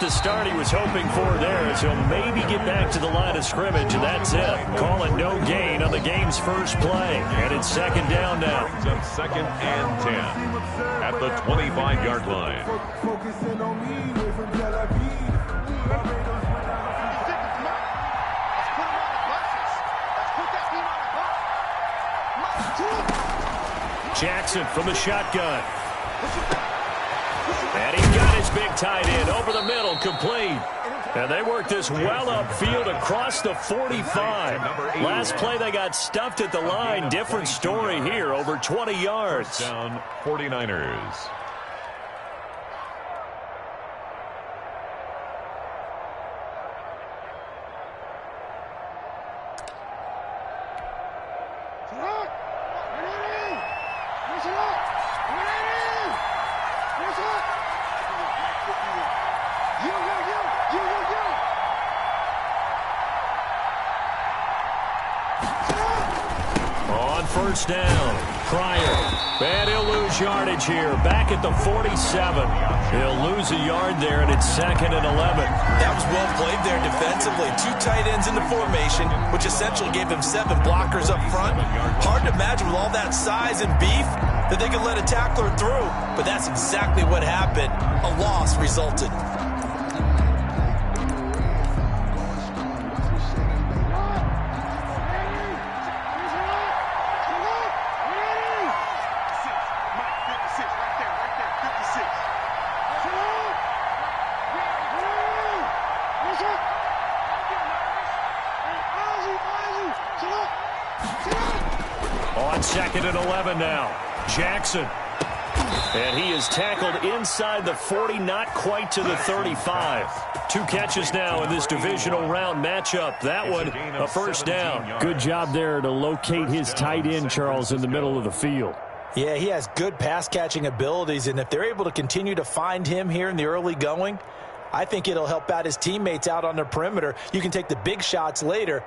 the start he was hoping for there, as he'll maybe get back to the line of scrimmage, and that's it. Calling no gain on the game's first play. And it's second down now. Brings up second and 10 at the 25-yard line. Focusing on me, way from Tel Aviv. Jackson from the shotgun. And he's got his big tight end over the middle, complete. And they worked this well upfield across the 45. Last play they got stuffed at the line. Different story here, over 20 yards. Down 49ers. First down, Pryor, and he'll lose yardage here, back at the 47. He'll lose a yard there, and it's second and 11. That was well played there defensively. 2 tight ends in the formation, which essentially gave him 7 blockers up front. Hard to imagine with all that size and beef that they could let a tackler through, but that's exactly what happened. A loss resulted. Second and 11 now. Jackson. And he is tackled inside the 40, not quite to the 35. 2 catches now in this divisional round matchup. That one, a first down. Good job there to locate his tight end, Charles, in the middle of the field. Yeah, he has good pass-catching abilities, and if they're able to continue to find him here in the early going, I think it'll help out his teammates out on the perimeter. You can take the big shots later.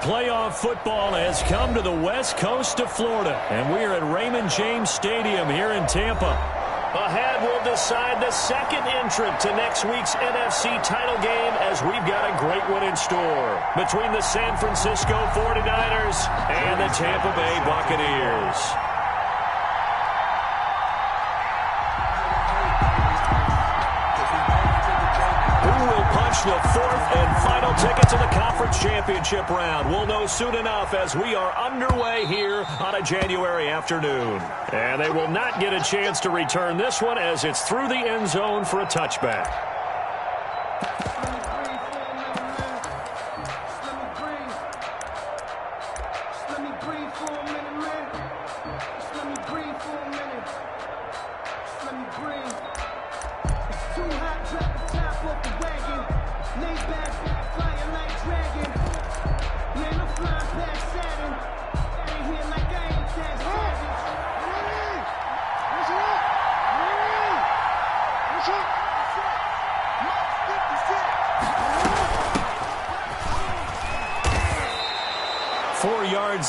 Playoff football has come to the west coast of Florida, and we are at Raymond James Stadium here in Tampa. Ahead, we'll decide the second entrant to next week's NFC title game, as we've got a great one in store between the San Francisco 49ers and the Tampa Bay Buccaneers. Who will punch the fourth and final ticket to the conference conference championship round. We'll know soon enough as we are underway here on a January afternoon. And they will not get a chance to return this one as it's through the end zone for a touchback.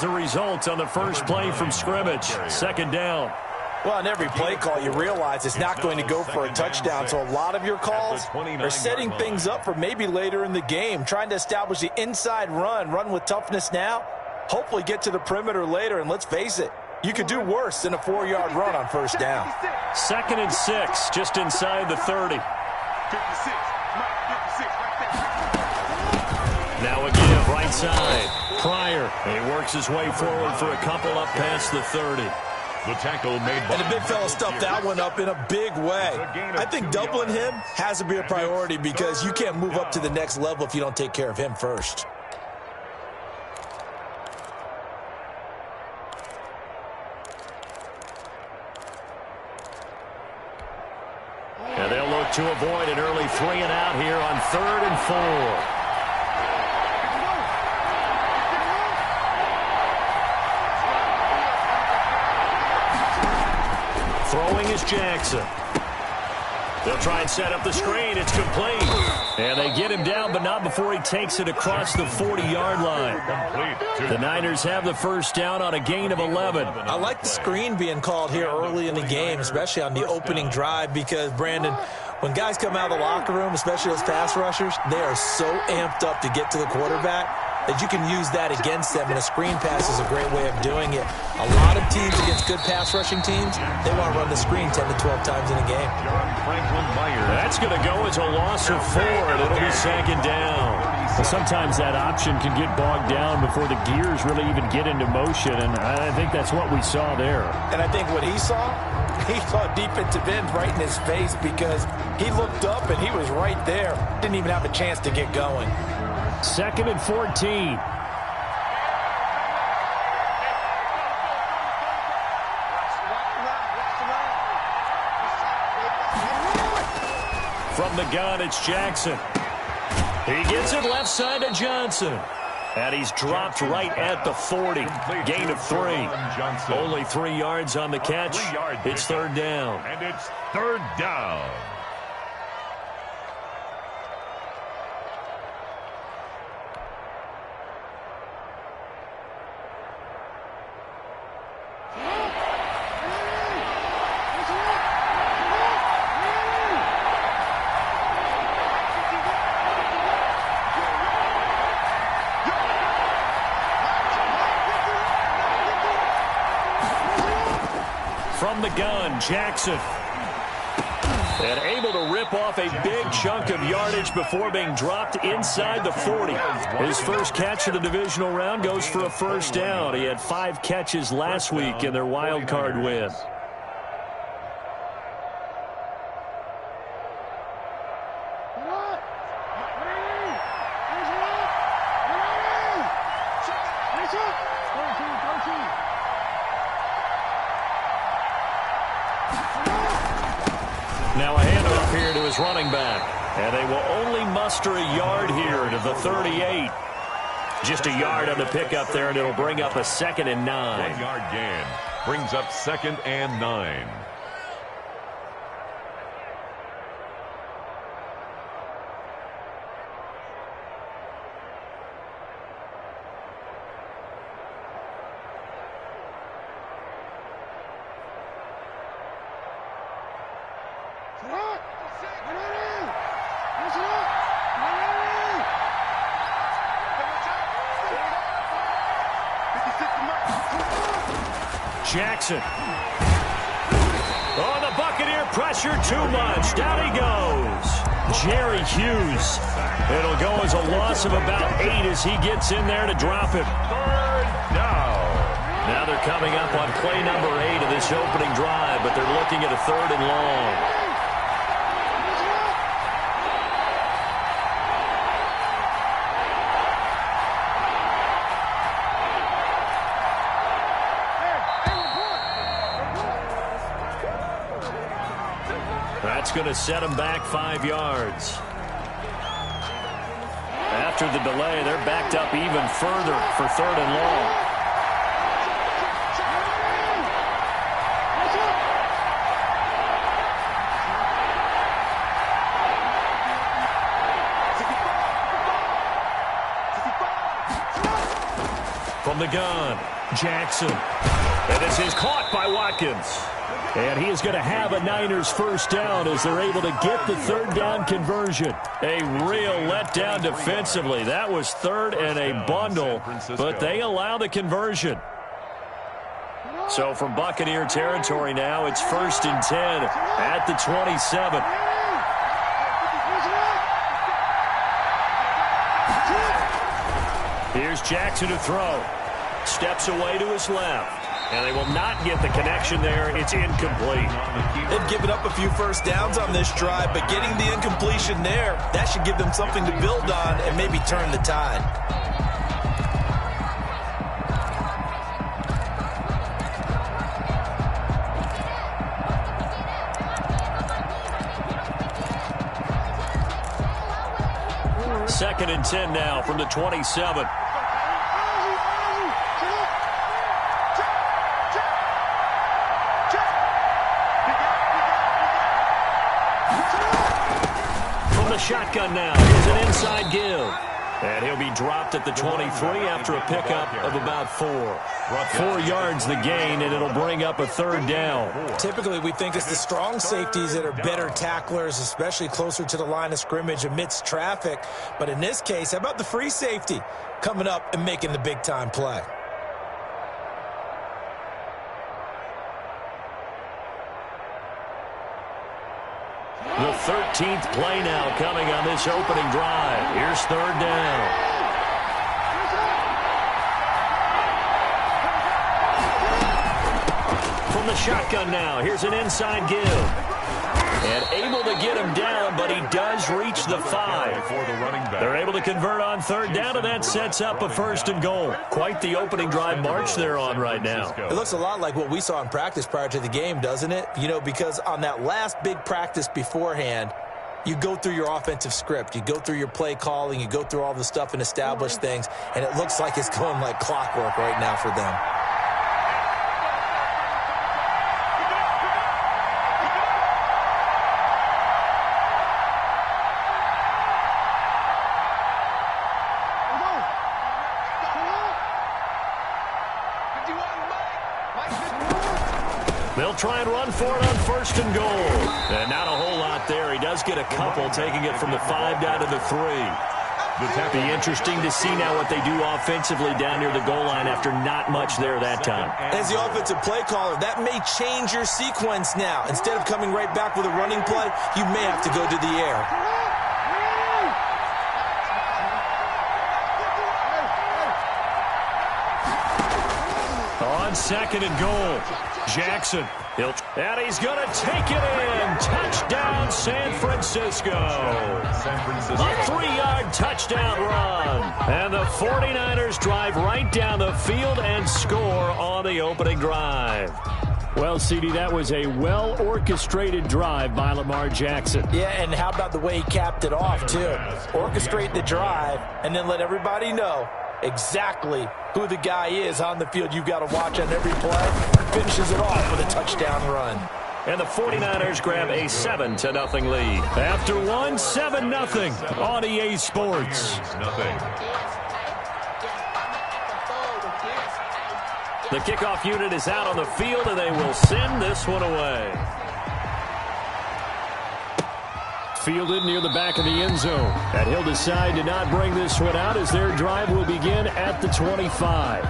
The result on the first play from scrimmage. Second down. Well, on every play call, you realize it's not going to go for a touchdown, so a lot of your calls are setting things up for maybe later in the game, trying to establish the inside run with toughness now, hopefully get to the perimeter later, and let's face it, you could do worse than a 4-yard run on first down. 2nd and 6, just inside the 30. Now a give, right side. Pryor. He works his way forward for a couple up past the 30. The tackle made by... And the big fella stuffed that one up in a big way. I think doubling him has to be a priority because you can't move up to the next level if you don't take care of him first. And they'll look to avoid an early 3 and out here on 3rd and 4. Throwing is Jackson. They'll try and set up the screen. It's complete. And they get him down, but not before he takes it across the 40-yard line. The Niners have the first down on a gain of 11. I like the screen being called here early in the game, especially on the opening drive, because, Brandon, when guys come out of the locker room, especially those pass rushers, they are so amped up to get to the quarterback that you can use that against them, and a screen pass is a great way of doing it. A lot of teams against good pass rushing teams, they want to run the screen 10 to 12 times in a game. That's going to go as a loss of 4, and it'll be 2nd down. Well, sometimes that option can get bogged down before the gears really even get into motion, and I think that's what we saw there. And I think what he saw defensive end right in his face because he looked up and he was right there. Didn't even have a chance to get going. 2nd and 14. From the gun, it's Jackson. He gets it left side to Johnson. And he's dropped right at the 40. Gain of 3. Only 3 yards on the catch. It's 3rd down. And it's 3rd down. From the gun, Jackson. And able to rip off a big chunk of yardage before being dropped inside the 40. His first catch of the divisional round goes for a first down. He had 5 catches last week in their wild card win. Now a handoff here to his running back. And they will only muster a yard here to the 38. Just a yard on the pickup there, and it'll bring up a 2nd and 9. 1-yard gain brings up 2nd and 9. Jackson. Oh, the Buccaneer pressure too much. Down he goes. Jerry Hughes. It'll go as a loss of about 8 as he gets in there to drop it. Now they're coming up on play number 8 of this opening drive, but they're looking at a 3rd and long. That's going to set them back 5 yards. After the delay, they're backed up even further for 3rd and long. From the gun, Jackson. And this is caught by Watkins. And he is going to have a Niners first down as they're able to get the 3rd down conversion. A real letdown defensively. That was 3rd and a bundle, but they allow the conversion. So from Buccaneer territory now, it's 1st and 10 at the 27. Here's Jackson to throw. Steps away to his left. And they will not get the connection there. It's incomplete. They've given up a few first downs on this drive, but getting the incompletion there, that should give them something to build on and maybe turn the tide. Second and 10 now from the 27. Shotgun now. Here's an inside give. And he'll be dropped at the 23 after a pickup of about 4. 4 yards the gain, and it'll bring up a 3rd down. Typically, we think it's the strong safeties that are better tacklers, especially closer to the line of scrimmage amidst traffic. But in this case, how about the free safety coming up and making the big-time play? The 13th play now coming on this opening drive. Here's 3rd down. From the shotgun now, here's an inside give. And able to get him down, but he does reach the 5. They're able to convert on 3rd down, and that sets up a 1st and goal. Quite the opening drive march they're on right now. It looks a lot like what we saw in practice prior to the game, doesn't it? You know, because on that last big practice beforehand, you go through your offensive script. You go through your play calling. You go through all the stuff and establish things, and it looks like it's going like clockwork right now for them. They'll try and run for it on 1st and goal. And not a whole lot there. He does get a couple, taking it from the 5 down to the 3. It'll be interesting to see now what they do offensively down near the goal line after not much there that time. As the offensive play caller, that may change your sequence now. Instead of coming right back with a running play, you may have to go to the air. On 2nd and goal, Jackson. And he's going to take it in. Touchdown, San Francisco. A 3-yard touchdown run. And the 49ers drive right down the field and score on the opening drive. Well, CD, that was a well-orchestrated drive by Lamar Jackson. Yeah, and how about the way he capped it off, too? Orchestrate the drive and then let everybody know exactly who the guy is on the field. You've got to watch on every play. Finishes it off with a touchdown run. And the 49ers grab a 7-0 lead. After one, 7-0 on EA Sports. The kickoff unit is out on the field, and they will send this one away. Fielded near the back of the end zone. And he'll decide to not bring this one out as their drive will begin at the 25.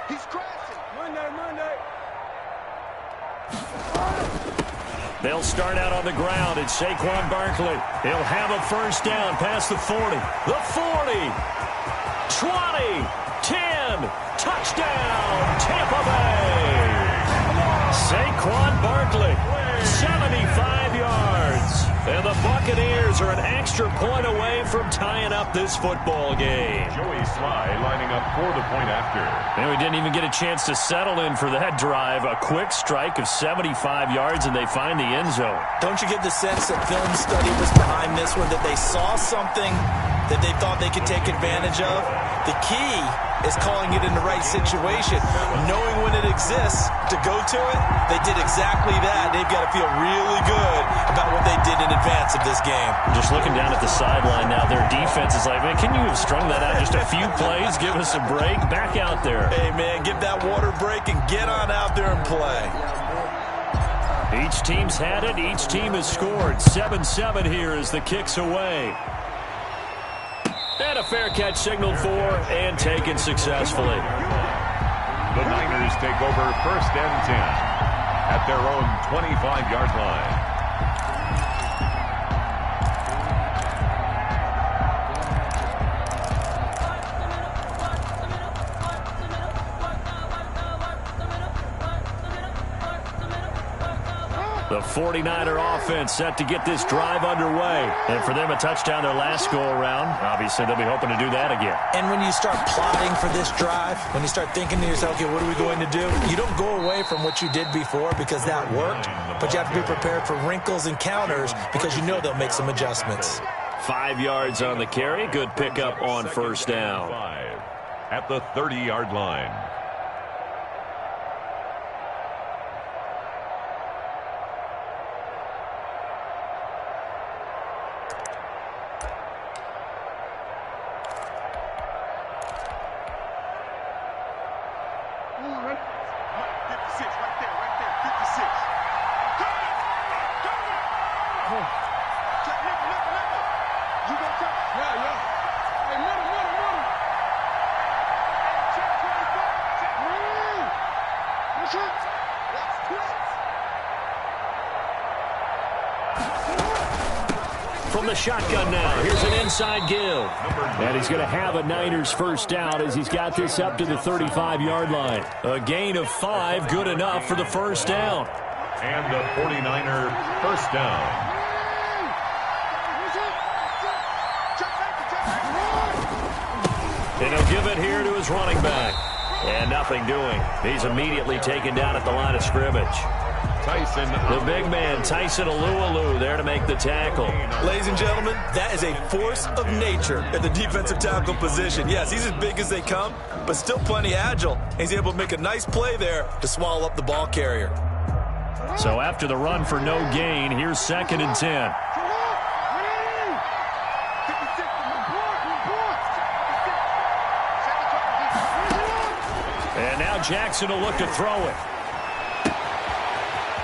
He's crashing. Monday. They'll start out on the ground. It's Saquon Barkley. He'll have a first down past the 40. The 40. 20. 10. Touchdown, Tampa Bay. Saquon Barkley, 75 yards. And the Buccaneers are an extra point away from tying up this football game. Joey Sly lining up for the point after. And we didn't even get a chance to settle in for that drive. A quick strike of 75 yards, and they find the end zone. Don't you get the sense that film study was behind this one, that they saw something that they thought they could take advantage of? The key is calling it in the right situation, knowing when it exists to go to it. They did exactly that. They've got to feel really good about what they did in advance of this game. Just looking down at the sideline now, their defense is like, man, can you have strung that out just a few plays? Give us a break. Back out there. Hey, man, give that water break and get on out there and play. Each team's had it. Each team has scored. 7-7 here as the kick's away. And a fair catch signaled for and taken successfully. The Niners take over first and 10 at their own 25-yard line. The 49er offense set to get this drive underway. And for them, a touchdown their last go-around. Obviously, they'll be hoping to do that again. And when you start plotting for this drive, when you start thinking to yourself, okay, what are we going to do? You don't go away from what you did before because that worked, but you have to be prepared for wrinkles and counters because you know they'll make some adjustments. 5 yards on the carry. Good pickup on first down. At the 30-yard line. From the shotgun now, here's an inside give. And he's going to have a Niners first down as he's got this up to the 35-yard line. A gain of 5, good enough for the first down. And the 49er first down. And he'll give it here to his running back. And nothing doing. He's immediately taken down at the line of scrimmage. Tyson, the big man, Tyson Alualu, there to make the tackle. Ladies and gentlemen, that is a force of nature at the defensive tackle position. Yes, he's as big as they come, but still plenty agile. He's able to make a nice play there to swallow up the ball carrier. So after the run for no gain, here's 2nd and 10. And now Jackson will look to throw it.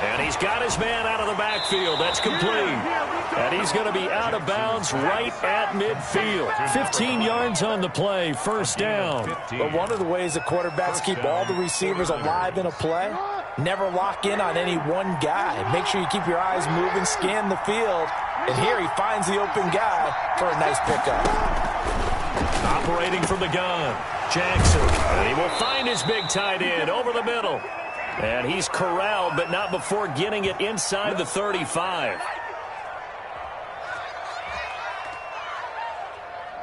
And he's got his man out of the backfield. That's complete. And he's going to be out of bounds right at midfield. 15 yards on the play, first down. But one of the ways that quarterbacks keep all the receivers alive in a play, never lock in on any one guy. Make sure you keep your eyes moving, scan the field. And here he finds the open guy for a nice pickup. Operating from the gun, Jackson. And he will find his big tight end over the middle. And he's corralled, but not before getting it inside the 35.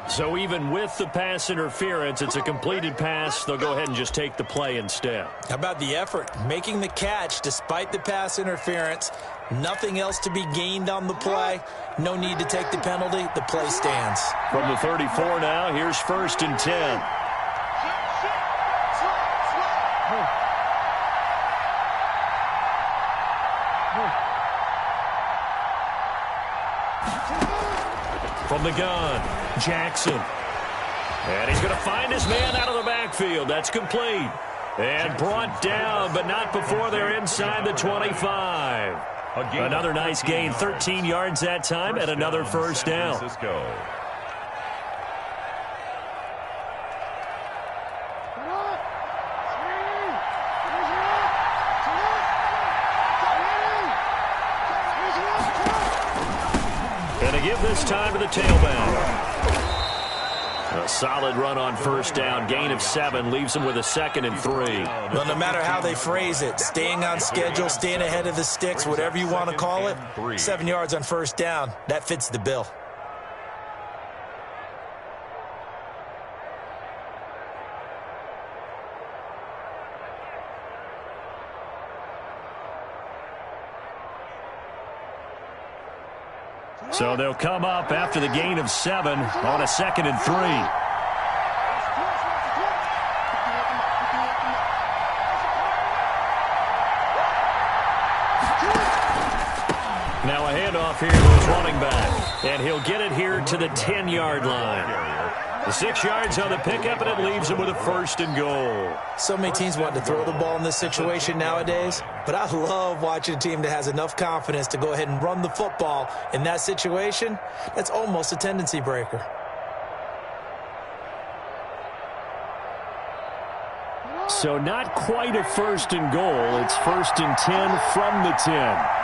So even with the pass interference, it's a completed pass. They'll go ahead and just take the play instead. How about the effort? Making the catch despite the pass interference. Nothing else to be gained on the play. No need to take the penalty. The play stands. From the 34 now, here's 1st and 10. From the gun, Jackson. And he's going to find his man out of the backfield. That's complete. And brought down, but not before they're inside the 25. Another nice gain, 13 yards that time, and another first down. They give this time to the tailback. A solid run on first down. Gain of 7 leaves them with a 2nd and 3. Well, no matter how they phrase it, staying on schedule, staying ahead of the sticks, whatever you want to call it, 7 yards on first down, that fits the bill. So they'll come up after the gain of 7 on a 2nd and 3. Now a handoff here to his running back. And he'll get it here to the 10-yard line. The 6 yards on the pickup, and it leaves him with a 1st and goal. So many teams want to throw the ball in this situation nowadays, but I love watching a team that has enough confidence to go ahead and run the football in that situation. That's almost a tendency breaker. So not quite a 1st and goal. It's 1st and 10 from the 10.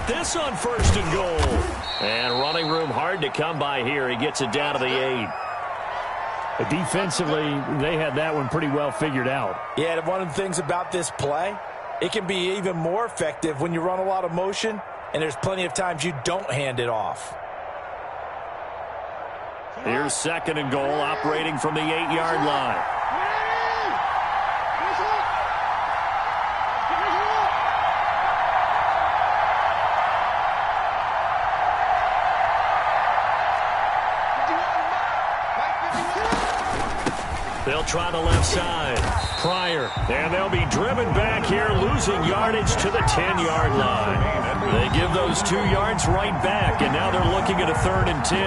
This on 1st and goal. And running room hard to come by here. He gets it down to the 8. Defensively, they had that one pretty well figured out. Yeah, and one of the things about this play, it can be even more effective when you run a lot of motion, and there's plenty of times you don't hand it off. Here's 2nd and goal, operating from the 8-yard line. They'll try the left side. Pryor. And they'll be driven back here, losing yardage to the 10-yard line. They give those 2 yards right back, and now they're looking at a 3rd and 10.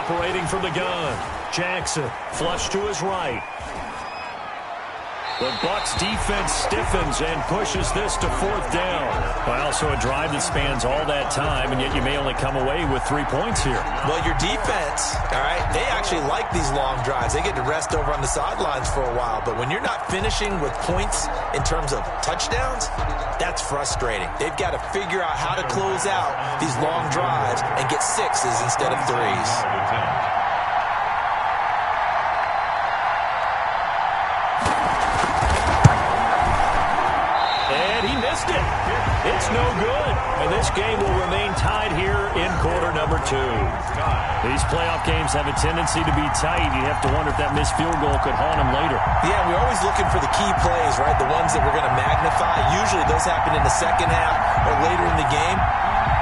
Operating from the gun, Jackson, flush to his right. The Bucs defense stiffens and pushes this to 4th down. Well, so a drive that spans all that time, and yet you may only come away with 3 points here. Well, your defense, all right, they actually like these long drives. They get to rest over on the sidelines for a while, but when you're not finishing with points in terms of touchdowns, that's frustrating. They've got to figure out how to close out these long drives and get 6s instead of 3s. It's no good, and this game will remain tied here in quarter number 2. These playoff games have a tendency to be tight. You'd have to wonder if that missed field goal could haunt them later. Yeah, we're always looking for the key plays, right? The ones that we're going to magnify. Usually those happen in the second half or later in the game.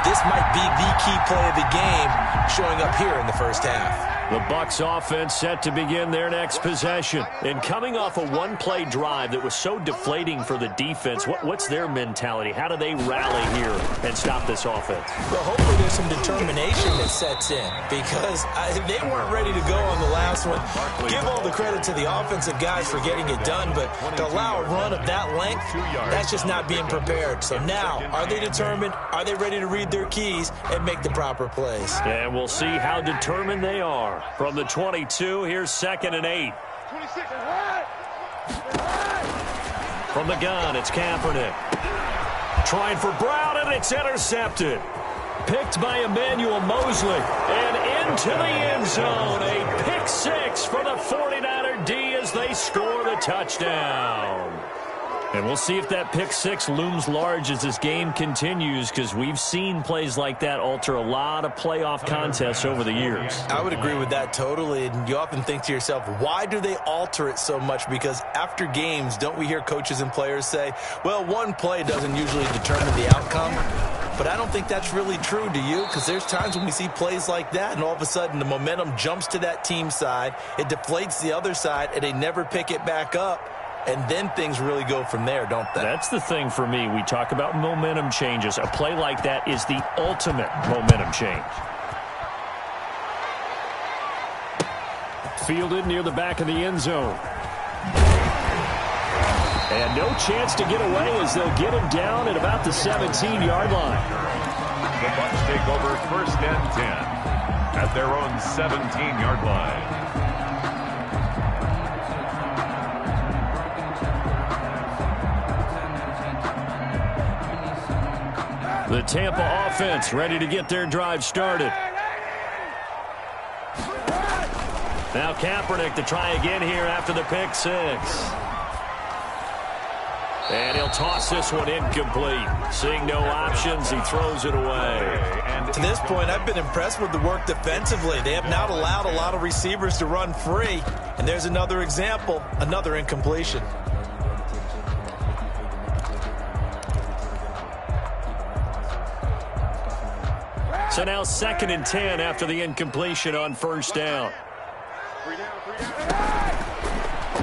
This might be the key play of the game showing up here in the first half. The Bucs offense set to begin their next possession. And coming off a one-play drive that was so deflating for the defense, what's their mentality? How do they rally here and stop this offense? Well, hopefully there's some determination that sets in because they weren't ready to go on the last one. Give all the credit to the offensive guys for getting it done, but to allow a run of that length, that's just not being prepared. So now, are they determined? Are they ready to read their keys and make the proper plays? And we'll see how determined they are. From the 22, here's 2nd and 8. From the gun, it's Kaepernick. Trying for Brown, and it's intercepted. Picked by Emmanuel Mosley. And into the end zone. A pick 6 for the 49er D as they score the touchdown. And we'll see if that pick 6 looms large as this game continues, because we've seen plays like that alter a lot of playoff contests over the years. I would agree with that totally. And you often think to yourself, why do they alter it so much? Because after games, don't we hear coaches and players say, well, one play doesn't usually determine the outcome? But I don't think that's really true, do you? Because there's times when we see plays like that, and all of a sudden the momentum jumps to that team side, it deflates the other side, and they never pick it back up. And then things really go from there, don't they? That's the thing for me. We talk about momentum changes. A play like that is the ultimate momentum change. fielded near the back of the end zone. And no chance to get away as they'll get him down at about the 17-yard line. The Bucs take over 1st and 10 at their own 17-yard line. The Tampa offense ready to get their drive started. Now Kaepernick to try again here after the pick six. And he'll toss this one incomplete. Seeing no options, he throws it away. To this point, I've been impressed with the work defensively. They have not allowed a lot of receivers to run free. And there's another example, another incompletion. So now 2nd and 10 after the incompletion on 1st down.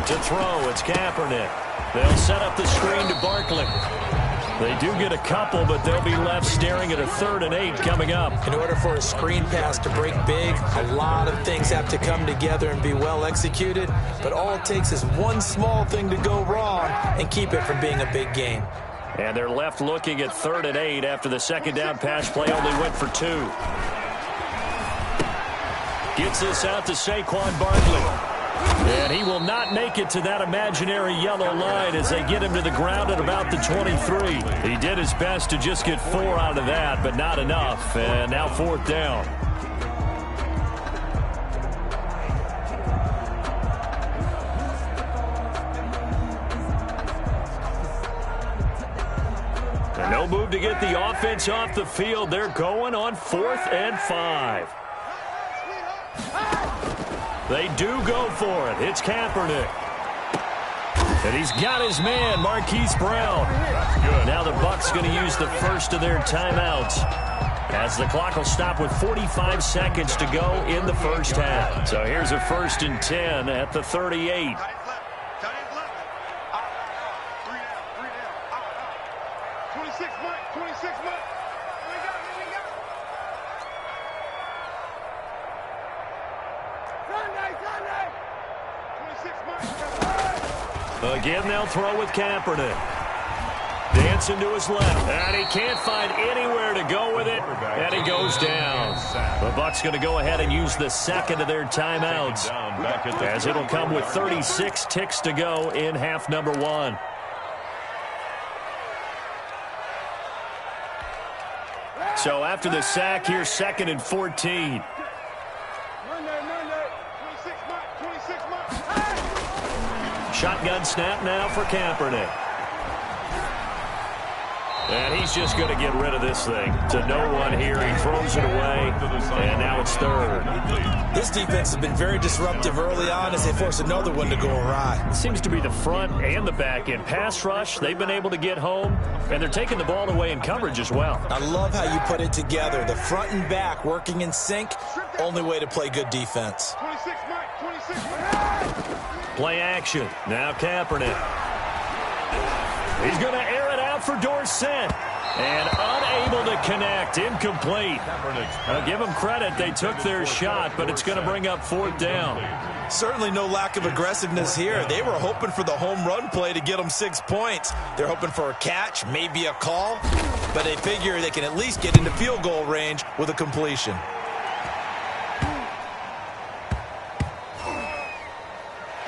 To throw, it's Kaepernick. They'll set up the screen to Barkley. They do get a couple, but they'll be left staring at a 3rd and 8 coming up. In order for a screen pass to break big, a lot of things have to come together and be well executed. But all it takes is one small thing to go wrong and keep it from being a big game. And they're left looking at 3rd and 8 after the 2nd down pass play only went for 2. Gets this out to Saquon Barkley. And he will not make it to that imaginary yellow line as they get him to the ground at about the 23. He did his best to just get 4 out of that, but not enough. And now 4th down. And no move to get the offense off the field. They're going on 4th and 5. They do go for it. It's Kaepernick. And he's got his man, Marquise Brown. Now the Bucs going to use the first of their timeouts, as the clock will stop with 45 seconds to go in the first half. So here's a 1st and 10 at the 38. Again, they'll throw with Kaepernick. Dancing to his left. And he can't find anywhere to go with it. And he goes down. The Bucs going to go ahead and use the 2nd of their timeouts, as it'll come with 36 ticks to go in half number 1. So after the sack, here's 2nd and 14. Shotgun snap now for Kaepernick. And he's just going to get rid of this thing. To no one here. He throws it away. And now it's 3rd. This defense has been very disruptive early on as they force another one to go awry. It seems to be the front and the back end. Pass rush, they've been able to get home. And they're taking the ball away in coverage as well. I love how you put it together. The front and back working in sync. Only way to play good defense. 26, Mike. 26, Mike. Play action. Now Kaepernick. He's going to air it out for Dorsett. And unable to connect. Incomplete. I'll give them credit. They took their shot, but it's going to bring up 4th down. Certainly no lack of aggressiveness here. They were hoping for the home run play to get them 6 points. They're hoping for a catch, maybe a call. But they figure they can at least get into field goal range with a completion.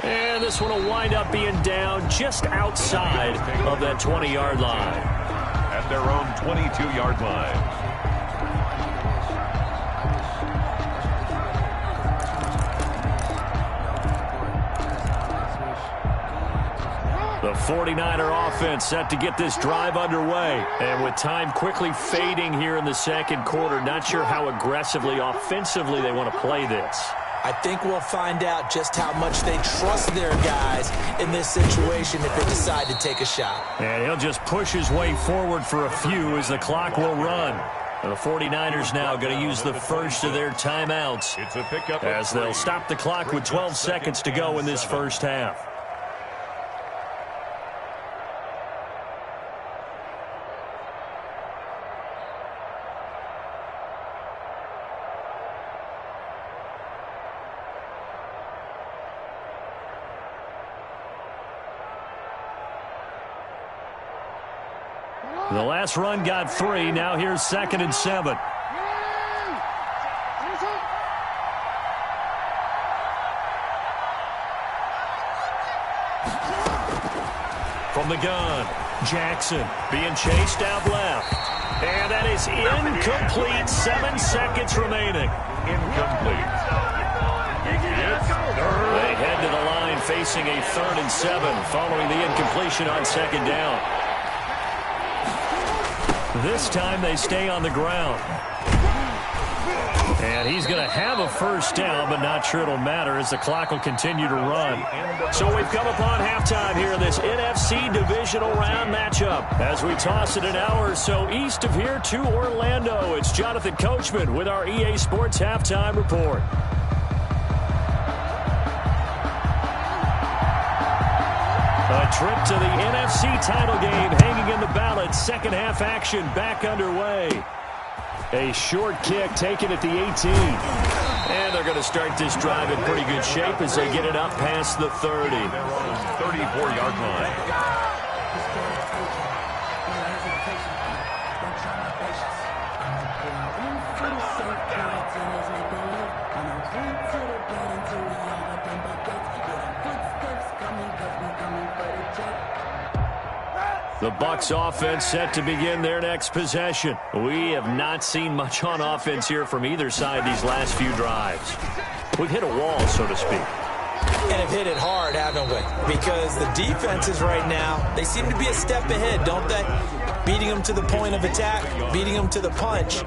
And this one will wind up being down just outside of that 20-yard line. At their own 22-yard line. The 49er offense set to get this drive underway. And with time quickly fading here in the 2nd quarter, not sure how aggressively, offensively they want to play this. I think we'll find out just how much they trust their guys in this situation if they decide to take a shot. And he'll just push his way forward for a few as the clock will run. And the 49ers now going to use the first of their timeouts, as they'll stop the clock with 12 seconds to go in this first half. The last run got 3. Now here's 2nd and 7. From the gun, Jackson being chased out left. And that is incomplete. 7 seconds remaining. Incomplete. They head to the line facing a 3rd and 7 following the incompletion on 2nd down. This time they stay on the ground. And he's going to have a 1st down, but not sure it'll matter as the clock will continue to run. So we've come upon halftime here in this NFC divisional round matchup. As we toss it an hour or so east of here to Orlando, it's Jonathan Coachman with our EA Sports Halftime Report. A trip to the NFC title game hanging in the balance. Second half action back underway. A short kick taken at the 18. And they're going to start this drive in pretty good shape as they get it up past the 30. 34-yard line. The Bucs offense set to begin their next possession. We have not seen much on offense here from either side these last few drives. We've hit a wall, so to speak. And have hit it hard, haven't we? Because the defenses right now, they seem to be a step ahead, don't they? Beating them to the point of attack, beating them to the punch.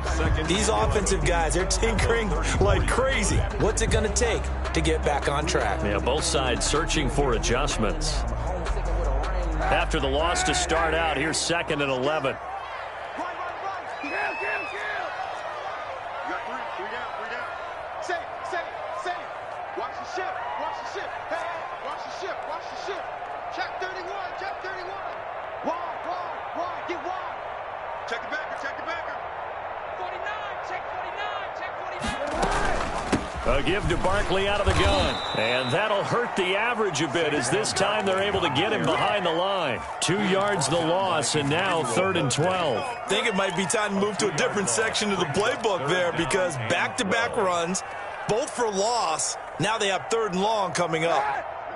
These offensive guys, they're tinkering like crazy. What's it going to take to get back on track? Yeah, both sides searching for adjustments. After the loss to start out, here's 2nd and 11. A give to Barkley out of the gun. And that'll hurt the average a bit as this time they're able to get him behind the line. 2 yards the loss, and now 3rd and 12. I think it might be time to move to a different section of the playbook there because back-to-back runs, both for loss. Now they have 3rd and long coming up.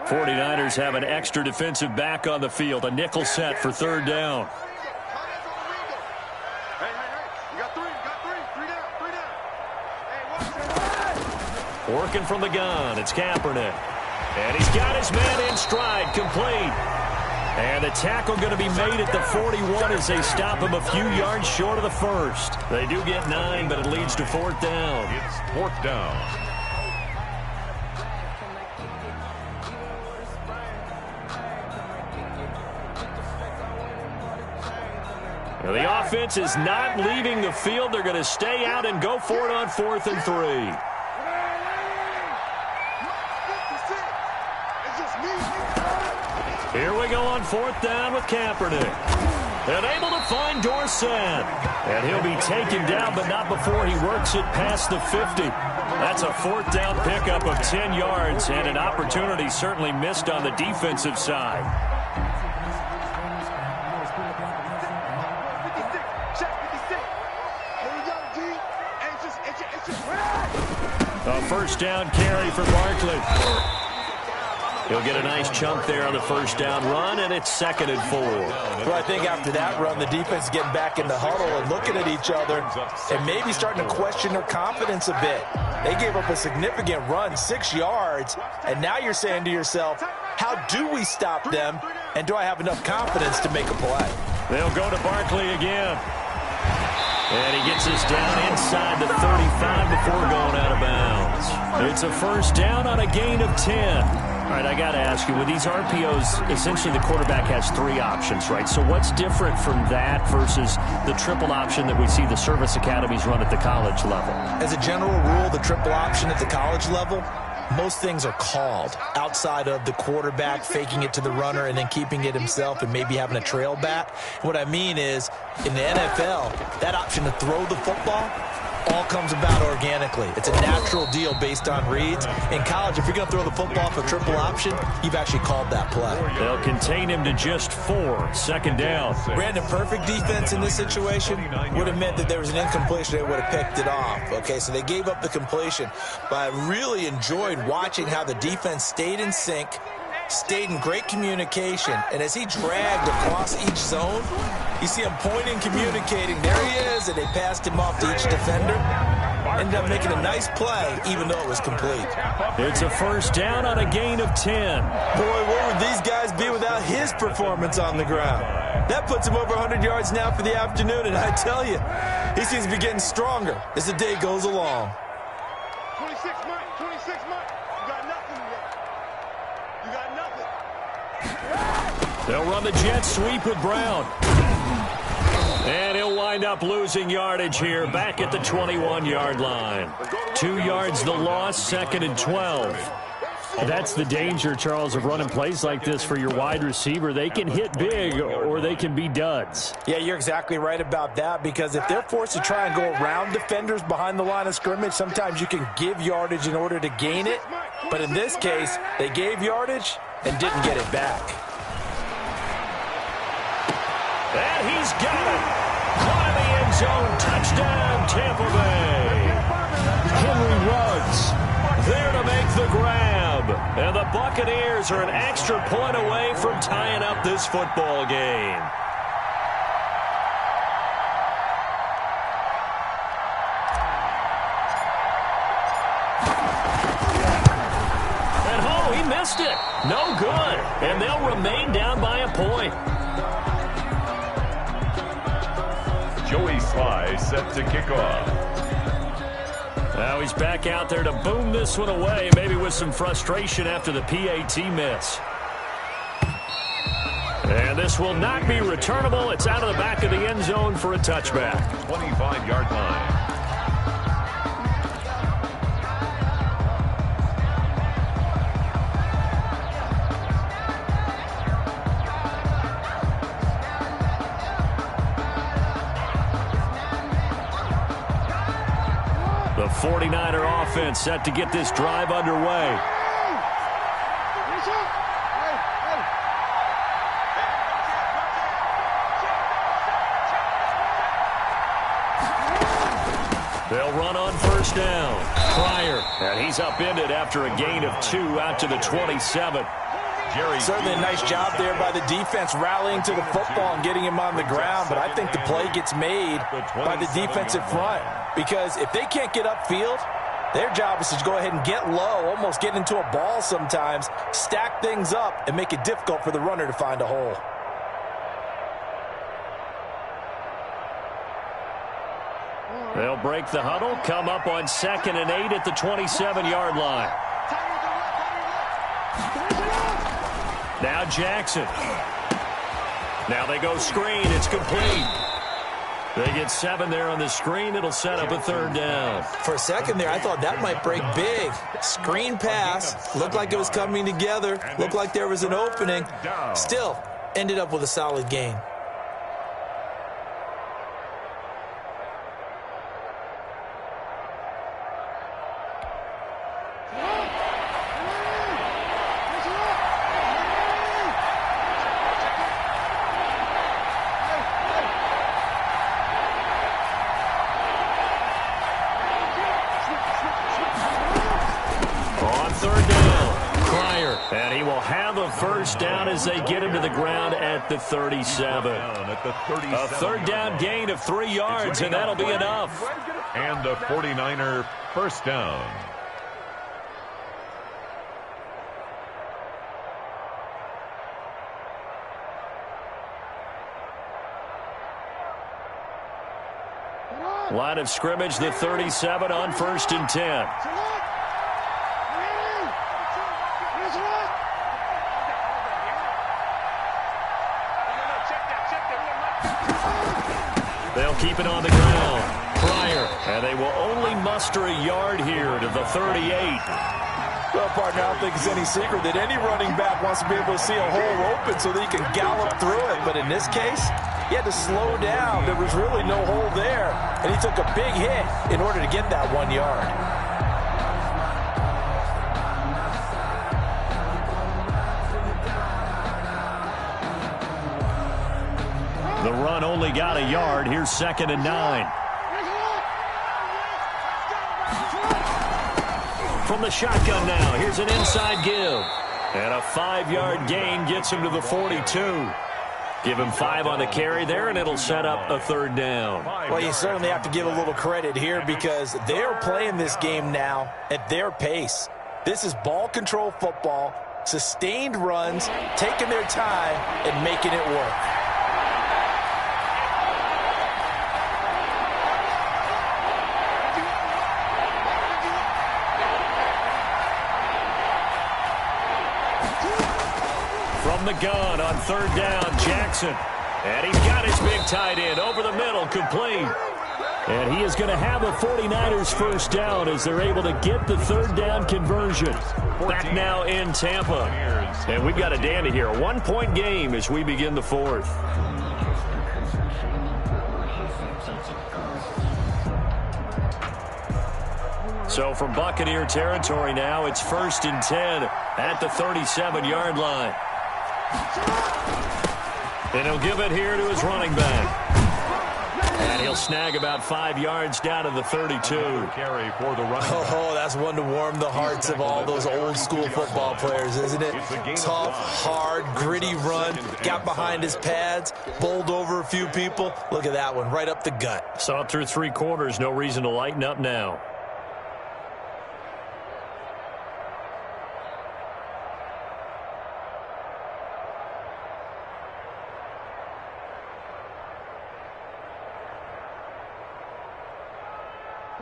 49ers have an extra defensive back on the field. A nickel set for 3rd down. Working from the gun, it's Kaepernick. And he's got his man in stride, complete. And the tackle going to be made at the 41 as they stop him a few yards short of the 1st. They do get 9, but it leads to 4th down. It's 4th down. Now the offense is not leaving the field. They're going to stay out and go for it on 4th and 3. Here we go on 4th down with Kaepernick. And able to find Dorsett. And he'll be taken down, but not before he works it past the 50. That's a 4th down pickup of 10 yards and an opportunity certainly missed on the defensive side. A 1st down carry for Barkley. He'll get a nice chunk there on the 1st down run, and it's 2nd and 4. Well, I think after that run, the defense is getting back in the huddle and looking at each other and maybe starting to question their confidence a bit. They gave up a significant run, 6 yards, and now you're saying to yourself, how do we stop them, and do I have enough confidence to make a play? They'll go to Barkley again. And he gets us down inside the 35 before going out of bounds. It's a 1st down on a gain of 10. All right, I got to ask you, with these RPOs, essentially the quarterback has 3 options, right? So what's different from that versus the triple option that we see the service academies run at the college level? As a general rule, the triple option at the college level, most things are called outside of the quarterback faking it to the runner and then keeping it himself and maybe having a trail back. What I mean is, in the NFL, that option to throw the football all comes about organically. It's a natural deal based on reads. In college, if you're going to throw the football for triple option, you've actually called that play. They'll contain him to just 4. Second down. Brandon, perfect defense in this situation would have meant that there was an incompletion. They would have picked it off. Okay, so they gave up the completion. But I really enjoyed watching how the defense stayed in sync, stayed in great communication, and as he dragged across each zone, you see him pointing, communicating. There he is, and they passed him off to each defender. Ended up making a nice play, even though it was complete. It's a first down on a gain of 10. Boy, where would these guys be without his performance on the ground? That puts him over 100 yards now for the afternoon, and I tell you, he seems to be getting stronger as the day goes along. 26 months. You got nothing yet. You got nothing. They'll run the jet sweep with Brown. And he'll wind up losing yardage here, back at the 21-yard line. 2 yards the loss, 2nd and 12. That's the danger, Charles, of running plays like this for your wide receiver. They can hit big or they can be duds. Yeah, you're exactly right about that, because if they're forced to try and go around defenders behind the line of scrimmage, sometimes you can give yardage in order to gain it. But in this case, they gave yardage and didn't get it back. And he's got it. Caught in the end zone. Touchdown, Tampa Bay. Henry Ruggs there to make the grab. And the Buccaneers are an extra point away from tying up this football game. And oh, he missed it. No good. And they'll remain down by a point. Joey Sly set to kick off. Now he's back out there to boom this one away, maybe with some frustration after the PAT miss. And this will not be returnable. It's out of the back of the end zone for a touchback. 25-yard line. The 49er offense set to get this drive underway. They'll run on first down. Pryor, and he's upended after a gain of 2 out to the 27. Certainly a nice job there by the defense rallying to the football and getting him on the ground, but I think the play gets made by the defensive front, because if they can't get upfield, their job is to go ahead and get low, almost get into a ball sometimes, stack things up, and make it difficult for the runner to find a hole. They'll break the huddle, come up on 2nd and 8 at the 27-yard line. Now Jackson. Now they go screen. It's complete. They get 7 there on the screen. It'll set up a 3rd down. For a second there, I thought that might break big. Screen pass. Looked like it was coming together. Looked like there was an opening. Still, ended up with a solid gain. Down as they get him to the ground at the 37. A 3rd down gain of 3 yards, and that'll be enough. And the 49er first down. Line of scrimmage, the 37 on 1st and 10. They'll keep it on the ground. Pryor, and they will only muster a yard here to the 38. Well, partner, I don't think it's any secret that any running back wants to be able to see a hole open so that he can gallop through it. But in this case, he had to slow down. There was really no hole there, and he took a big hit in order to get that 1 yard. The run only got a yard. Here's 2nd and 9. From the shotgun now, here's an inside give. And a 5-yard gain gets him to the 42. Give him 5 on the carry there, and it'll set up a 3rd down. Well, you certainly have to give a little credit here because they're playing this game now at their pace. This is ball control football, sustained runs, taking their time, and making it work. From the gun on 3rd down, Jackson. And he's got his big tight end over the middle, complete. And he is going to have a 49ers 1st down as they're able to get the 3rd down conversion. Back now in Tampa. And we've got a dandy here. A 1-point game as we begin the 4th. So from Buccaneer territory now, it's 1st and 10 at the 37-yard line. And he'll give it here to his running back. And he'll snag about 5 yards down to the 32. Carry for the running back. Oh, that's one to warm the hearts of all those old-school football players, isn't it? Tough, hard, gritty run. Got behind his pads, bowled over a few people. Look at that one, right up the gut. Saw it through 3 quarters. No reason to lighten up now.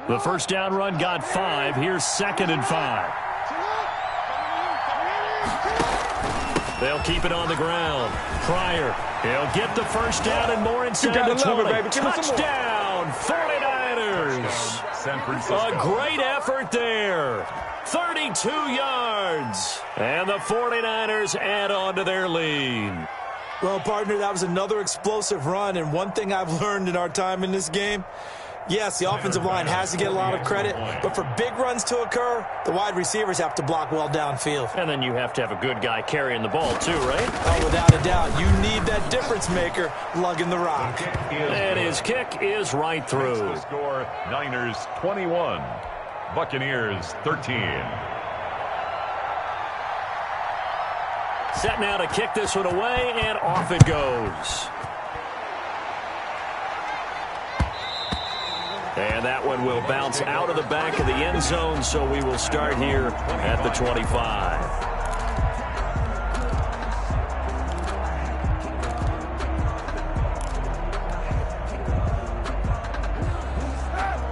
The 1st down run got 5. Here's 2nd and 5. They'll keep it on the ground. Pryor, he'll get the 1st down and more inside the 20. Touchdown, 49ers. A great effort there. 32 yards. And the 49ers add on to their lead. Well, partner, that was another explosive run. And one thing I've learned in our time in this game, yes, the offensive line has to get a lot of credit, but for big runs to occur, the wide receivers have to block well downfield. And then you have to have a good guy carrying the ball too, right? Oh, without a doubt. You need that difference maker lugging the rock. And his kick is right through. Score, Niners 21, Buccaneers 13. Set now to kick this one away, and off it goes. And that one will bounce out of the back of the end zone, so we will start here at the 25.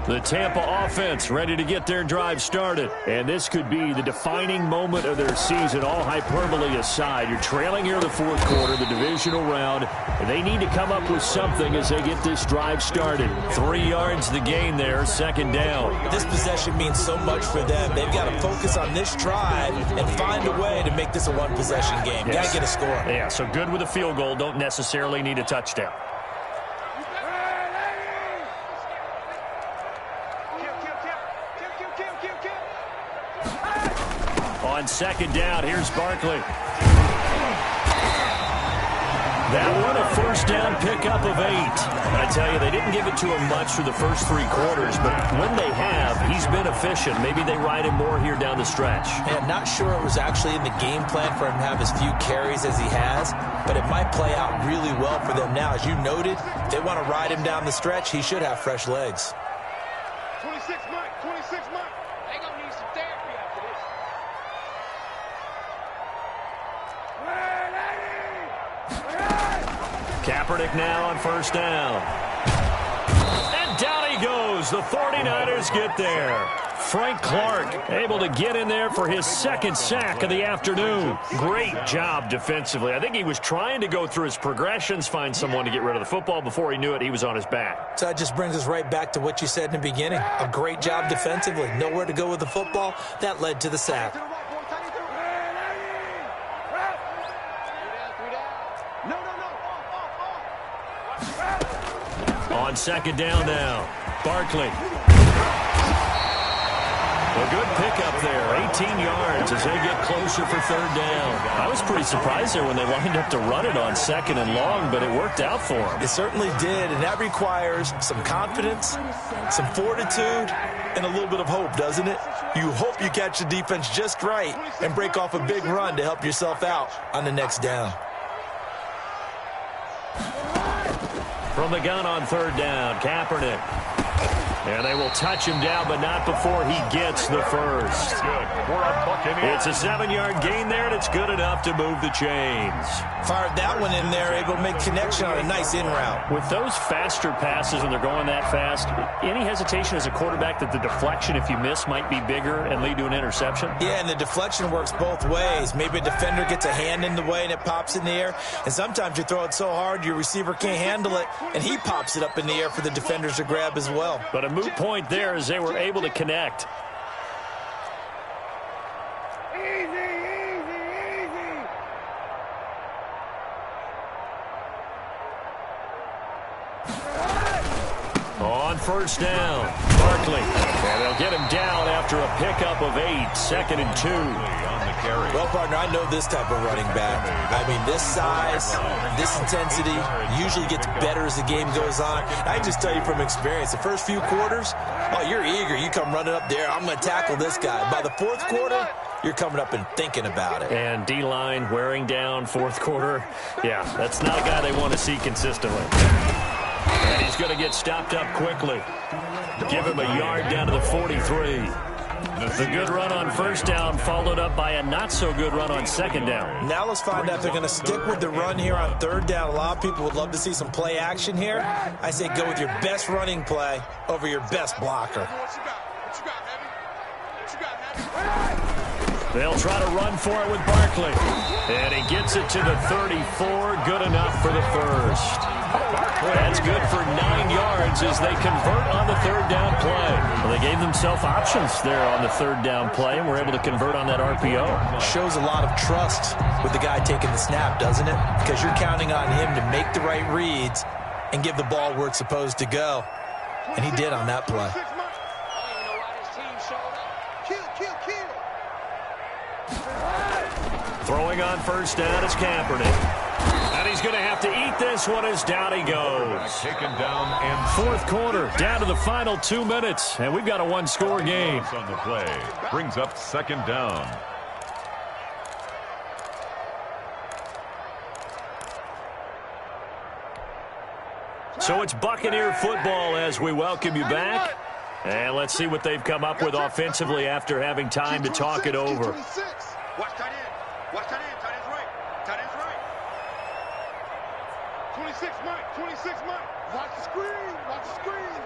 The Tampa offense ready to get their drive started. And this could be the defining moment of their season, all hyperbole aside. You're trailing here in the 4th quarter, the divisional round, and they need to come up with something as they get this drive started. 3 yards the gain there, 2nd down. This possession means so much for them. They've got to focus on this drive and find a way to make this a one-possession game. Yes. Got to get a score. Yeah, so good with a field goal, don't necessarily need a touchdown. On 2nd down, here's Barkley. That one, a 1st down pickup of 8. I tell you, they didn't give it to him much through the first 3 quarters, but when they have, he's been efficient. Maybe they ride him more here down the stretch. Man, not sure it was actually in the game plan for him to have as few carries as he has, but it might play out really well for them now. As you noted, if they want to ride him down the stretch, he should have fresh legs. 26 Mike, 26 Mike. They gonna need some therapy after this. Kaepernick now on 1st down. And down he goes. The 49ers get there. Frank Clark able to get in there for his 2nd sack of the afternoon. Great job defensively. I think he was trying to go through his progressions, find someone to get rid of the football. Before he knew it, he was on his back. So that just brings us right back to what you said in the beginning. A great job defensively. Nowhere to go with the football. That led to the sack. On second down now, Barkley. A good pickup there, 18 yards as they get closer for third down. I was pretty surprised there when they lined up to run it on second and long, but it worked out for them. It certainly did, and that requires some confidence, some fortitude, and a little bit of hope, doesn't it? You hope you catch the defense just right and break off a big run to help yourself out on the next down. From the gun on third down, Kaepernick. And they will touch him down, but not before he gets the first. Good. We're a Buccaneers. It's a 7-yard gain there, and it's good enough to move the chains. Fired that one in there, able to make connection on a nice in route. With those faster passes when they're going that fast, any hesitation as a quarterback that the deflection, if you miss, might be bigger and lead to an interception? Yeah, and the deflection works both ways. Maybe a defender gets a hand in the way and it pops in the air. And sometimes you throw it so hard your receiver can't handle it, and he pops it up in the air for the defenders to grab as well. But a moot point there as they were able to connect. On first down, Barkley. And they'll get him down after a pickup of 8, 2nd and 2. Well, partner, I know this type of running back. I mean, this size, this intensity usually gets better as the game goes on. I can just tell you from experience, the first few quarters, oh, you're eager. You come running up there, I'm going to tackle this guy. By the fourth quarter, you're coming up and thinking about it. And D-line wearing down fourth quarter. Yeah, that's not a guy they want to see consistently. And he's going to get stopped up quickly. Give him a yard down to the 43. The good run on first down followed up by a not-so-good run on second down. Now let's find out if they're going to stick with the run here on third down. A lot of people would love to see some play action here. I say go with your best running play over your best blocker. They'll try to run for it with Barkley. And he gets it to the 34. Good enough for the first. That's good for 9 yards as they convert on the third down play. Well, they gave themselves options there on the third down play and were able to convert on that RPO. Shows a lot of trust with the guy taking the snap, doesn't it? Because you're counting on him to make the right reads and give the ball where it's supposed to go. And he did on that play. Throwing on first down is Kaepernick. And he's going to have to eat this one as down he goes. Taken down and fourth quarter, down to the final 2 minutes, and we've got a one-score game. on the play. Brings up second down. So it's Buccaneer football as we welcome you back. And let's see what they've come up with offensively after having time to talk it over. Watch tight end. Watch tight end. Tight end's right. Tight end's right. 26 Mike. 26 Mike. Watch the screen. Watch the screen.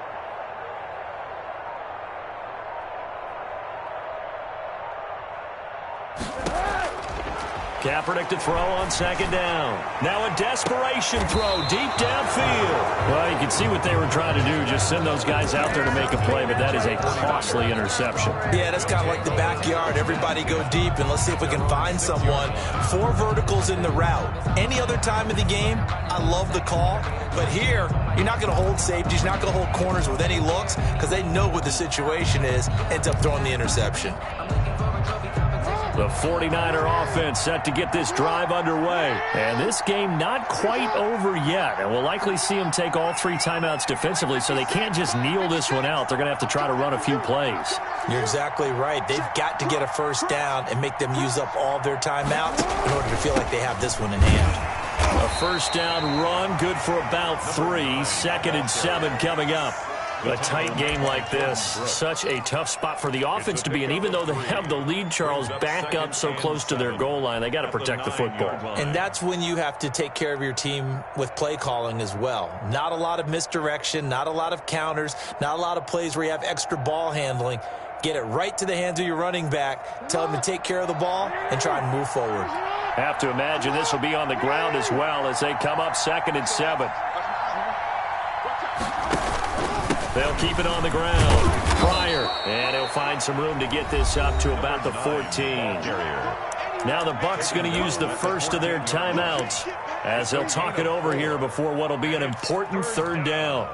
Kaepernick to throw on second down. Now a desperation throw deep downfield. Well, you can see what they were trying to do, just send those guys out there to make a play, but that is a costly interception. Yeah, that's kind of like the backyard. Everybody go deep, and let's see if we can find someone. 4 verticals in the route. Any other time of the game, I love the call. But here, you're not going to hold safeties. You're not going to hold corners with any looks because they know what the situation is. Ends up throwing the interception. The 49er offense set to get this drive underway. And this game not quite over yet. And we'll likely see them take all 3 timeouts defensively, so they can't just kneel this one out. They're going to have to try to run a few plays. You're exactly right. They've got to get a first down and make them use up all their timeouts in order to feel like they have this one in hand. A first down run, good for about 3. 2nd and 7 coming up. A tight game like this, such a tough spot for the offense to be in. Even though they have the lead, Charles, back up so close to their goal line, they got to protect the football. And that's when you have to take care of your team with play calling as well. Not a lot of misdirection, not a lot of counters, not a lot of plays where you have extra ball handling. Get it right to the hands of your running back, tell him to take care of the ball, and try and move forward. Have to imagine this will be on the ground as well as they come up 2nd and 7. They'll keep it on the ground. Pryor, and he'll find some room to get this up to about the 14. Now the Bucs going to use the first of their timeouts as they'll talk it over here before what will be an important third down.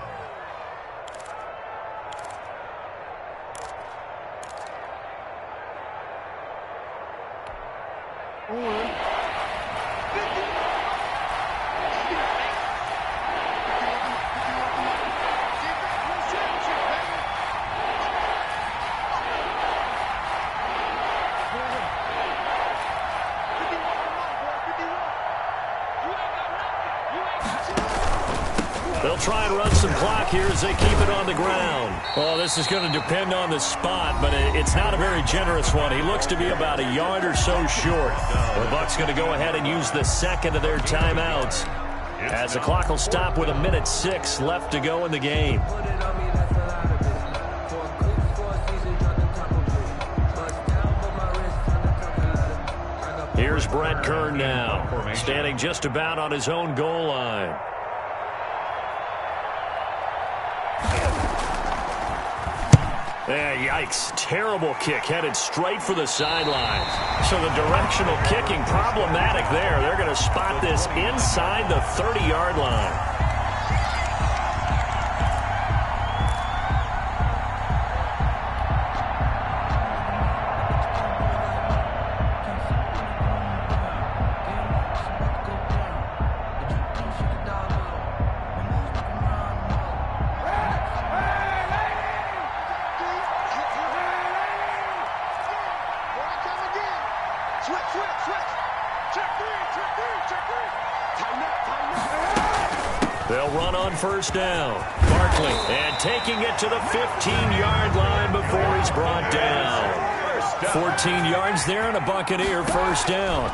They'll try and run some clock here as they keep it on the ground. Well, this is going to depend on the spot, but it's not a very generous one. He looks to be about a yard or so short. The Bucs going to go ahead and use the second of their timeouts, as the clock will stop with 1:06 left to go in the game. Here's Brett Kern now, standing just about on his own goal line. Yikes. Terrible kick headed straight for the sidelines. So the directional kicking problematic there. They're going to spot this inside the 30-yard line. They'll run on first down. Barkley, and taking it to the 15-yard line before he's brought down. 14 yards there and a Buccaneer first down.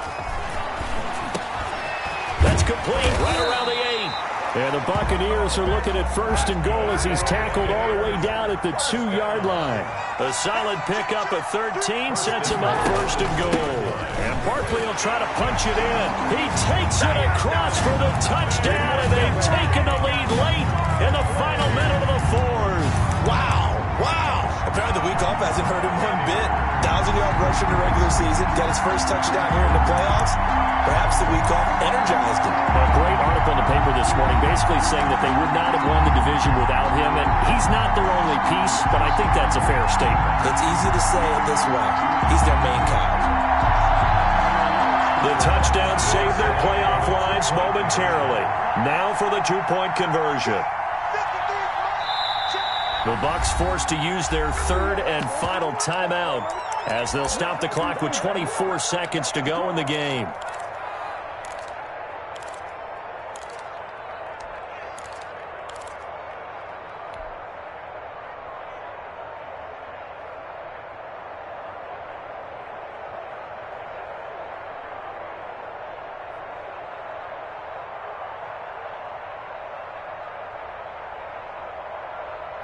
That's complete right around the 8. And the Buccaneers are looking at first and goal as he's tackled all the way down at the 2-yard line. A solid pickup of 13 sets him up first and goal. And Barkley will try to punch it in. He takes it across for the touchdown, and they've taken the lead late in the final minute of the fourth. Wow. Apparently the week off hasn't hurt him one bit. 1,000-yard rush in the regular season, got his first touchdown here in the playoffs. Perhaps the week off energized him. A great article in the paper this morning basically saying that they would not have won the division without him, and he's not their only piece, but I think that's a fair statement. It's easy to say it this way. He's their main cog. The touchdown saved their playoff lines momentarily. Now for the two-point conversion. The Bucs forced to use their third and final timeout as they'll stop the clock with 24 seconds to go in the game.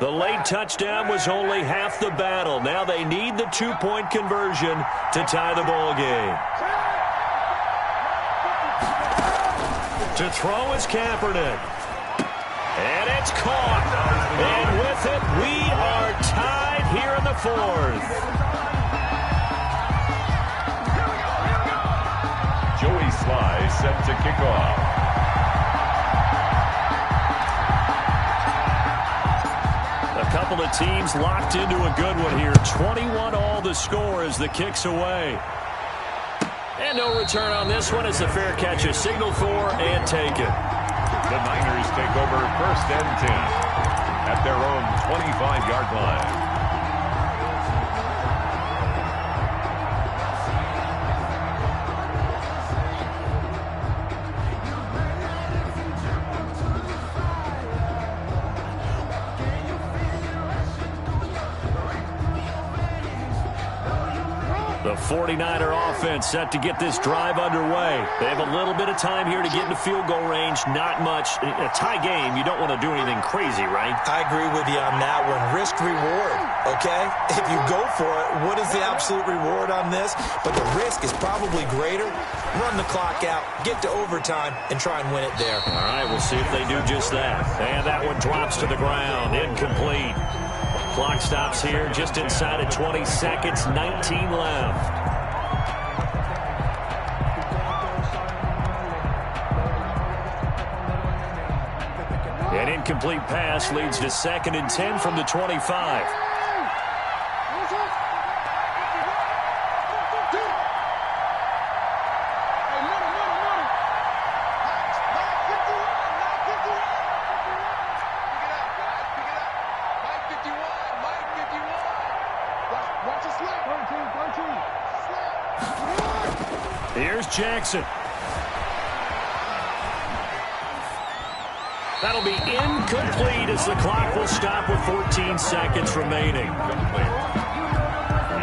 The late touchdown was only half the battle. Now they need the two-point conversion to tie the ball game. To throw is Kaepernick. And it's caught. And with it, we are tied here in the fourth. Joey Sly set to kick off. A couple of teams locked into a good one here. 21-all the score as the kick's away. And no return on this one as the fair catch is signaled for and taken. The Niners take over first and 10 at their own 25-yard line. The 49er offense set to get this drive underway. They have a little bit of time here to get into field goal range. Not much. In a tie game, you don't want to do anything crazy, right? I agree with you on that one. Risk reward, okay? If you go for it, what is the absolute reward on this? But the risk is probably greater. Run the clock out, get to overtime, and try and win it there. All right, we'll see if they do just that. And that one drops to the ground. Incomplete. Clock stops here just inside of 20 seconds, 19 left. An incomplete pass leads to 2nd and 10 from the 25. Here's Jackson. That'll be incomplete as the clock will stop with 14 seconds remaining.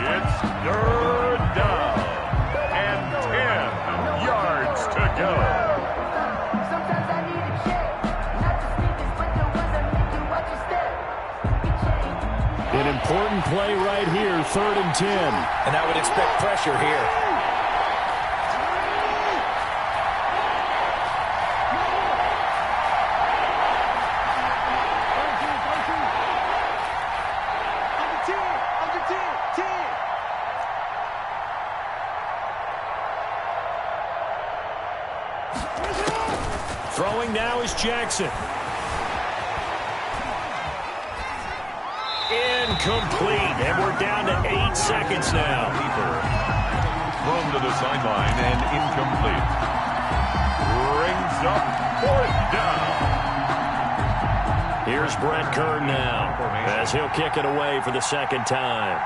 It's third down and 10 yards to go. Sometimes I need a check, not the sneakers, but the ones that make you watch your step. An important play right here, 3rd and 10. And I would expect pressure here. Throwing now is Jackson. Incomplete, and we're down to 8 seconds now. Thrown to the sideline and incomplete. Brings up 4th down. Here's Brett Kern now, as he'll kick it away for the 2nd time.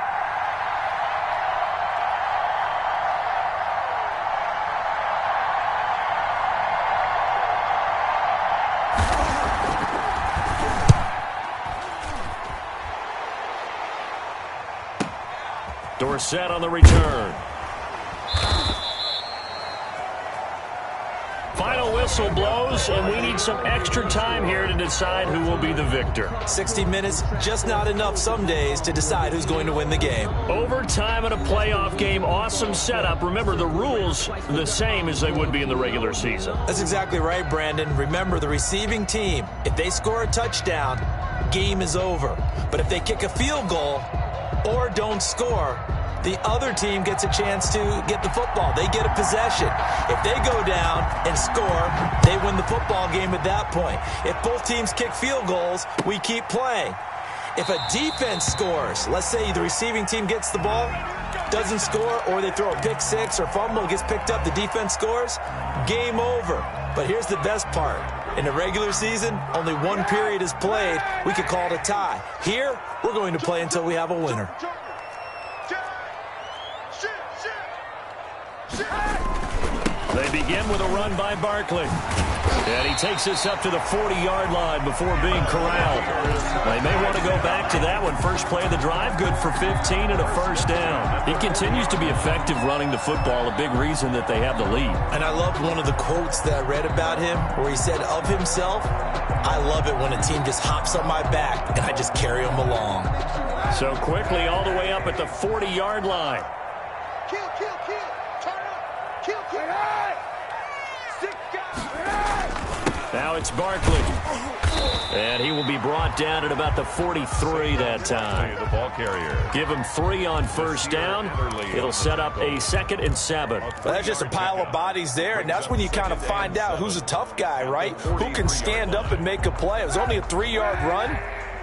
Dorsett on the return. Final whistle blows, and we need some extra time here to decide who will be the victor. 60 minutes, just not enough some days to decide who's going to win the game. Overtime in a playoff game, awesome setup. Remember, the rules are the same as they would be in the regular season. That's exactly right, Brandon. Remember, the receiving team, if they score a touchdown, game is over. But if they kick a field goal or don't score, the other team gets a chance to get the football. They get a possession. If they go down and score, they win the football game at that point. If both teams kick field goals, we keep playing. If a defense scores, let's say the receiving team gets the ball, doesn't score, or they throw a pick six or fumble, gets picked up, the defense scores, game over. But here's the best part. In the regular season, only one period is played. We could call it a tie. Here, we're going to play until we have a winner. They begin with a run by Barkley. And he takes this up to the 40-yard line before being corralled. They may want to go back to that one. First play of the drive, good for 15 and a 1st down. He continues to be effective running the football, a big reason that they have the lead. And I loved one of the quotes that I read about him where he said of himself, I love it when a team just hops on my back and I just carry them along. So quickly all the way up at the 40-yard line. Kill. Turn up. Kill. Now it's Barkley. And he will be brought down at about the 43 that time. The ball carrier. Give him 3 on 1st down. It'll set up a 2nd and 7. Well, that's just a pile of bodies there, and that's when you kind of find out who's a tough guy, right? Who can stand up and make a play. It was only a 3-yard run,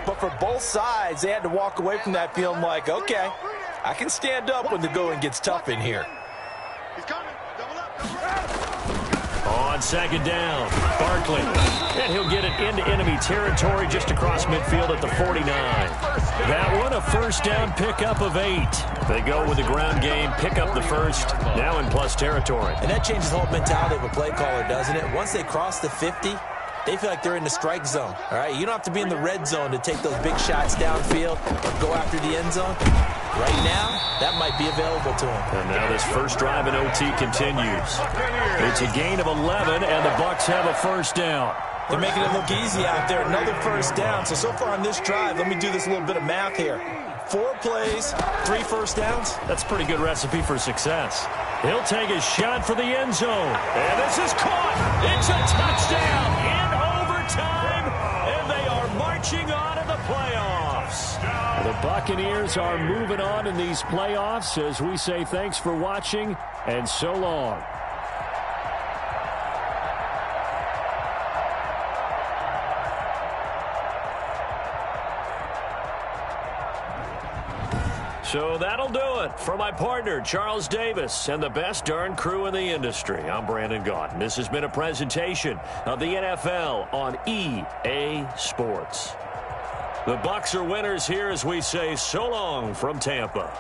but for both sides, they had to walk away from that feeling like, okay, I can stand up when the going gets tough in here. He's coming. Double up. On 2nd down, Barkley. And he'll get it into enemy territory just across midfield at the 49. That one, a 1st down pickup of 8. They go with the ground game, pick up the 1st, now in plus territory. And that changes the whole mentality of a play caller, doesn't it? Once they cross the 50, they feel like they're in the strike zone, all right? You don't have to be in the red zone to take those big shots downfield or go after the end zone. Right now, that might be available to him. And now this first drive in OT continues. It's a gain of 11, and the Bucs have a 1st down. They're making it look easy out there. Another 1st down. So far on this drive, let me do this little bit of math here. 4 plays, 3 1st downs. That's a pretty good recipe for success. He'll take a shot for the end zone. And this is caught. It's a touchdown in overtime. And they are marching on in the playoffs. The Buccaneers are moving on in these playoffs as we say thanks for watching and so long. So that'll do it for my partner, Charles Davis, and the best darn crew in the industry. I'm Brandon Gaudin. This has been a presentation of the NFL on EA Sports. The Bucs are winners here as we say so long from Tampa.